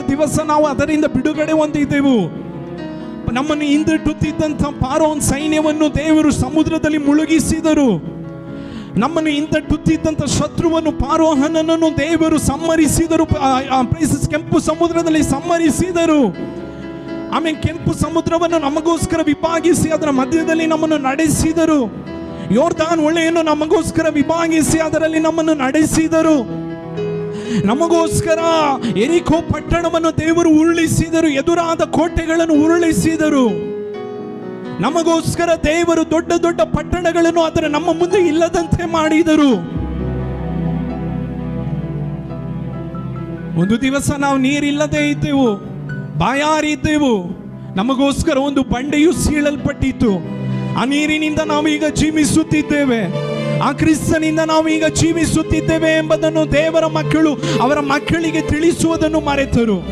ದಿವಸ ನಾವು ಅದರಿಂದ ಬಿಡುಗಡೆ ಹೊಂದಿದ್ದೆವು. ನಮ್ಮನ್ನು ಹಿಂದಟ್ಟುತ್ತಿದ್ದಂಥ ಫಾರೋನ್ ಸೈನ್ಯವನ್ನು ದೇವರು ಸಮುದ್ರದಲ್ಲಿ ಮುಳುಗಿಸಿದರು. ನಮ್ಮನ್ನು ಹಿಂದಟ್ಟುತ್ತಿದ್ದಂಥ ಶತ್ರುವನ್ನು ಫಾರೋಹನನ್ನು ದೇವರು ಸಂಹರಿಸಿದರು. ಕೆಂಪು ಸಮುದ್ರದಲ್ಲಿ ಸಂಹರಿಸಿದರು. ಆಮೇಲೆ ಕೆಂಪು ಸಮುದ್ರವನ್ನು ನಮಗೋಸ್ಕರ ವಿಭಾಗಿಸಿ ಅದರ ಮಧ್ಯದಲ್ಲಿ ನಮ್ಮನ್ನು ನಡೆಸಿದರು. ಯೋರ್ದಾನ್ ಹೊಳೆಯನ್ನು ನಮಗೋಸ್ಕರ ವಿಭಾಗಿಸಿ ಅದರಲ್ಲಿ ನಮ್ಮನ್ನು ನಡೆಸಿದರು. ನಮಗೋಸ್ಕರ ಯೆರಿಕೋ ಪಟ್ಟಣವನ್ನು ದೇವರು ಉರುಳಿಸಿದರು. ಎದುರಾದ ಕೋಟೆಗಳನ್ನು ಉರುಳಿಸಿದರು. ನಮಗೋಸ್ಕರ ದೇವರು ದೊಡ್ಡ ದೊಡ್ಡ ಪಟ್ಟಣಗಳನ್ನು ಅದರ ನಮ್ಮ ಮುಂದೆ ಇಲ್ಲದಂತೆ ಮಾಡಿದರು. ಒಂದು ದಿವಸ ನಾವು ನೀರಿಲ್ಲದೆ ಇದ್ದೆವು, ಬಾಯಾರಿದ್ದೆವು. ನಮಗೋಸ್ಕರ ಒಂದು ಬಂಡೆಯು ಸೀಳಲ್ಪಟ್ಟಿತ್ತು. ಆ ನೀರಿನಿಂದ ನಾವು ಈಗ ಜೀವಿಸುತ್ತಿದ್ದೇವೆ. ಆ ಕ್ರಿಸ್ತನಿಂದ ನಾವು ಈಗ ಜೀವಿಸುತ್ತಿದ್ದೇವೆ ಎಂಬುದನ್ನು ದೇವರ ಮಕ್ಕಳು ಅವರ ಮಕ್ಕಳಿಗೆ ತಿಳಿಸುವುದನ್ನು ಮರೆತರು.